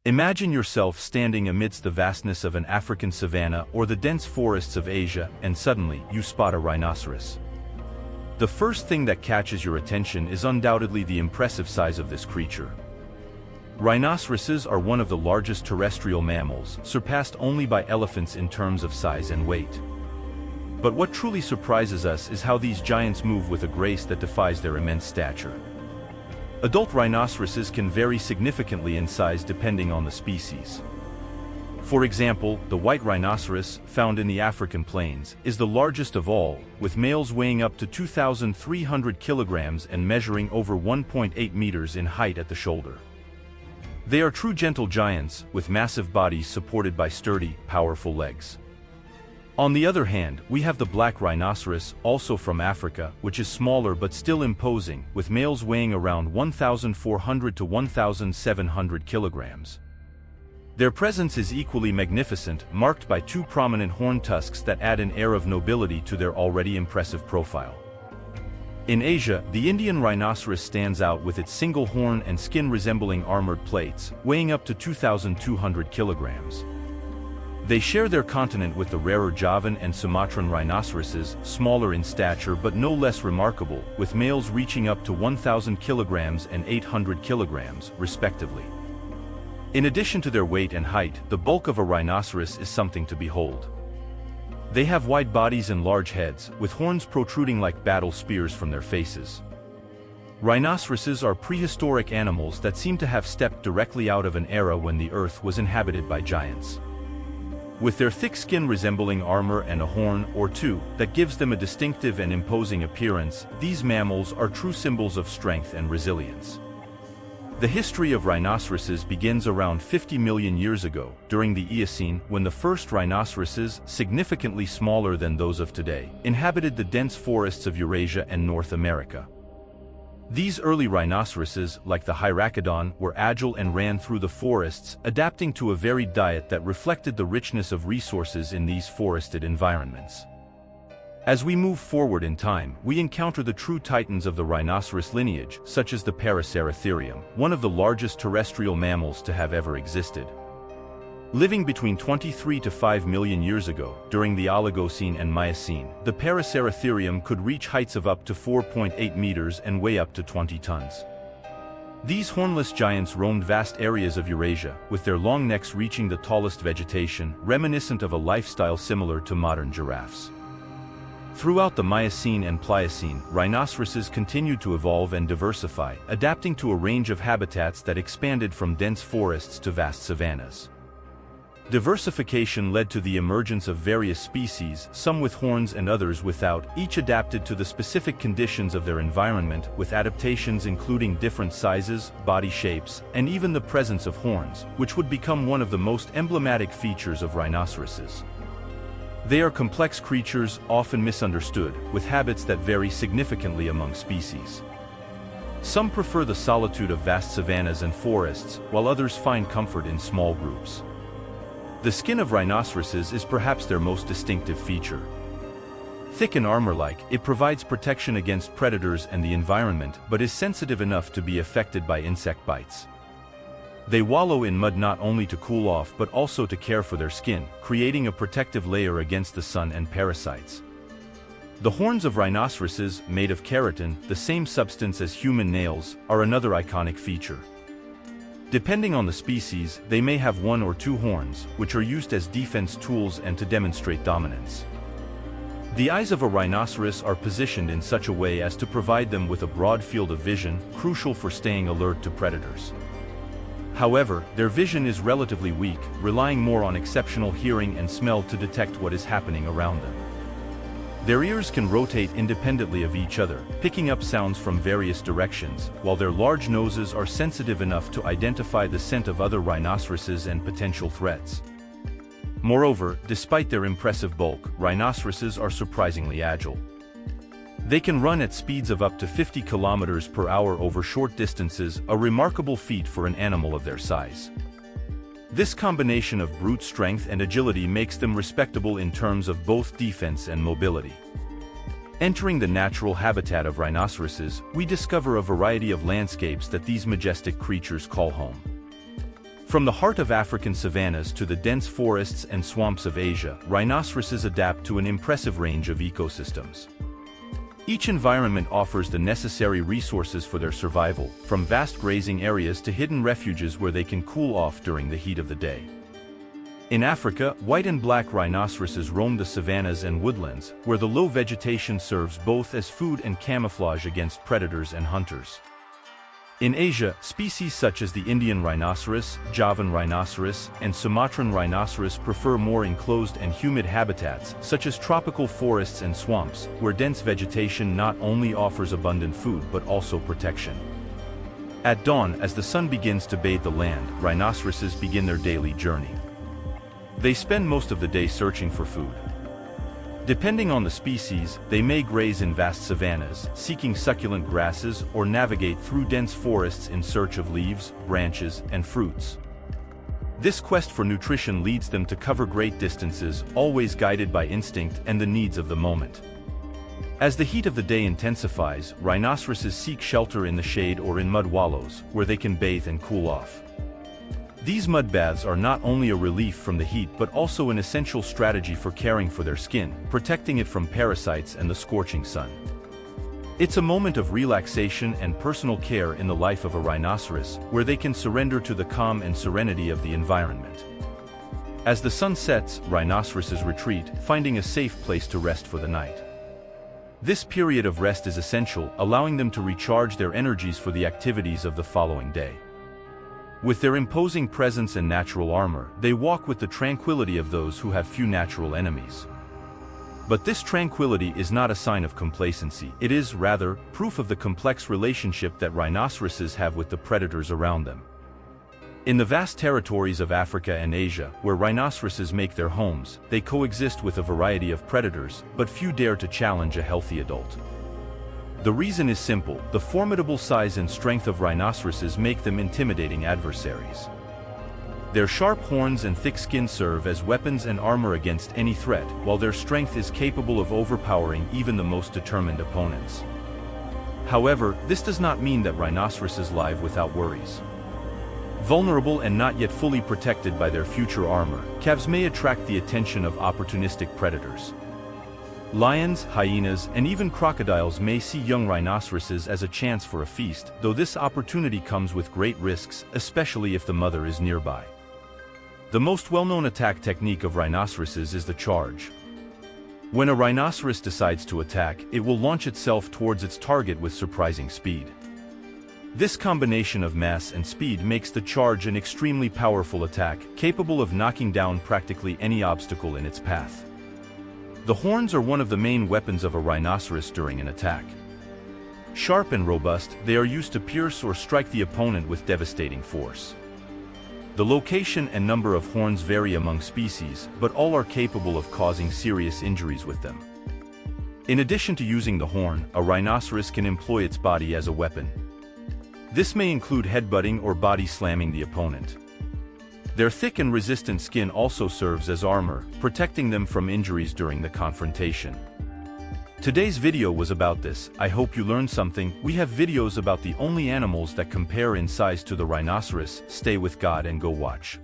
Imagine yourself standing amidst the vastness of an African savanna or the dense forests of Asia, and suddenly, you spot a rhinoceros. The first thing that catches your attention is undoubtedly the impressive size of this creature. Rhinoceroses are one of the largest terrestrial mammals, surpassed only by elephants in terms of size and weight. But what truly surprises us is how these giants move with a grace that defies their immense stature. Adult rhinoceroses can vary significantly in size depending on the species. For example, the white rhinoceros, found in the African plains, is the largest of all, with males weighing up to 2,300 kilograms and measuring over 1.8 meters in height at the shoulder. They are true gentle giants, with massive bodies supported by sturdy, powerful legs. On the other hand, we have the black rhinoceros, also from Africa, which is smaller but still imposing, with males weighing around 1,400 to 1,700 kilograms. Their presence is equally magnificent, marked by two prominent horn tusks that add an air of nobility to their already impressive profile. In Asia, the Indian rhinoceros stands out with its single horn and skin resembling armored plates, weighing up to 2,200 kilograms. They share their continent with the rarer Javan and Sumatran rhinoceroses, smaller in stature but no less remarkable, with males reaching up to 1,000 kilograms and 800 kilograms, respectively. In addition to their weight and height, the bulk of a rhinoceros is something to behold. They have wide bodies and large heads, with horns protruding like battle spears from their faces. Rhinoceroses are prehistoric animals that seem to have stepped directly out of an era when the Earth was inhabited by giants. With their thick skin resembling armor and a horn or two that gives them a distinctive and imposing appearance, these mammals are true symbols of strength and resilience. The history of rhinoceroses begins around 50 million years ago, during the Eocene, when the first rhinoceroses, significantly smaller than those of today, inhabited the dense forests of Eurasia and North America. These early rhinoceroses, like the Hyracoodon, were agile and ran through the forests, adapting to a varied diet that reflected the richness of resources in these forested environments. As we move forward in time, we encounter the true titans of the rhinoceros lineage, such as the Paraceratherium, one of the largest terrestrial mammals to have ever existed. Living between 23 to 5 million years ago, during the Oligocene and Miocene, the Paraceratherium could reach heights of up to 4.8 meters and weigh up to 20 tons. These hornless giants roamed vast areas of Eurasia, with their long necks reaching the tallest vegetation, reminiscent of a lifestyle similar to modern giraffes. Throughout the Miocene and Pliocene, rhinoceroses continued to evolve and diversify, adapting to a range of habitats that expanded from dense forests to vast savannas. Diversification led to the emergence of various species, some with horns and others without, each adapted to the specific conditions of their environment, with adaptations including different sizes, body shapes, and even the presence of horns, which would become one of the most emblematic features of rhinoceroses. They are complex creatures, often misunderstood, with habits that vary significantly among species. Some prefer the solitude of vast savannas and forests, while others find comfort in small groups. The skin of rhinoceroses is perhaps their most distinctive feature. Thick and armor-like, it provides protection against predators and the environment, but is sensitive enough to be affected by insect bites. They wallow in mud not only to cool off but also to care for their skin, creating a protective layer against the sun and parasites. The horns of rhinoceroses, made of keratin, the same substance as human nails, are another iconic feature. Depending on the species, they may have one or two horns, which are used as defense tools and to demonstrate dominance. The eyes of a rhinoceros are positioned in such a way as to provide them with a broad field of vision, crucial for staying alert to predators. However, their vision is relatively weak, relying more on exceptional hearing and smell to detect what is happening around them. Their ears can rotate independently of each other, picking up sounds from various directions, while their large noses are sensitive enough to identify the scent of other rhinoceroses and potential threats. Moreover, despite their impressive bulk, rhinoceroses are surprisingly agile. They can run at speeds of up to 50 kilometers per hour over short distances, a remarkable feat for an animal of their size. This combination of brute strength and agility makes them respectable in terms of both defense and mobility. Entering the natural habitat of rhinoceroses, we discover a variety of landscapes that these majestic creatures call home. From the heart of African savannas to the dense forests and swamps of Asia, rhinoceroses adapt to an impressive range of ecosystems. Each environment offers the necessary resources for their survival, from vast grazing areas to hidden refuges where they can cool off during the heat of the day. In Africa, white and black rhinoceroses roam the savannas and woodlands, where the low vegetation serves both as food and camouflage against predators and hunters. In Asia, species such as the Indian rhinoceros, Javan rhinoceros, and Sumatran rhinoceros prefer more enclosed and humid habitats, such as tropical forests and swamps, where dense vegetation not only offers abundant food but also protection. At dawn, as the sun begins to bathe the land, rhinoceroses begin their daily journey. They spend most of the day searching for food. Depending on the species, they may graze in vast savannas, seeking succulent grasses, or navigate through dense forests in search of leaves, branches, and fruits. This quest for nutrition leads them to cover great distances, always guided by instinct and the needs of the moment. As the heat of the day intensifies, rhinoceroses seek shelter in the shade or in mud wallows, where they can bathe and cool off. These mud baths are not only a relief from the heat but also an essential strategy for caring for their skin, protecting it from parasites and the scorching sun. It's a moment of relaxation and personal care in the life of a rhinoceros, where they can surrender to the calm and serenity of the environment. As the sun sets, rhinoceroses retreat, finding a safe place to rest for the night. This period of rest is essential, allowing them to recharge their energies for the activities of the following day. With their imposing presence and natural armor, they walk with the tranquility of those who have few natural enemies. But this tranquility is not a sign of complacency. It is, rather, proof of the complex relationship that rhinoceroses have with the predators around them. In the vast territories of Africa and Asia, where rhinoceroses make their homes, they coexist with a variety of predators, but few dare to challenge a healthy adult. The reason is simple: the formidable size and strength of rhinoceroses make them intimidating adversaries. Their sharp horns and thick skin serve as weapons and armor against any threat, while their strength is capable of overpowering even the most determined opponents. However, this does not mean that rhinoceroses live without worries. Vulnerable and not yet fully protected by their future armor, calves may attract the attention of opportunistic predators. Lions, hyenas, and even crocodiles may see young rhinoceroses as a chance for a feast, though this opportunity comes with great risks, especially if the mother is nearby. The most well-known attack technique of rhinoceroses is the charge. When a rhinoceros decides to attack, it will launch itself towards its target with surprising speed. This combination of mass and speed makes the charge an extremely powerful attack, capable of knocking down practically any obstacle in its path. The horns are one of the main weapons of a rhinoceros during an attack. Sharp and robust, they are used to pierce or strike the opponent with devastating force. The location and number of horns vary among species, but all are capable of causing serious injuries with them. In addition to using the horn, a rhinoceros can employ its body as a weapon. This may include headbutting or body slamming the opponent. Their thick and resistant skin also serves as armor, protecting them from injuries during the confrontation. Today's video was about this. I hope you learned something. We have videos about the only animals that compare in size to the rhinoceros. Stay with God and go watch.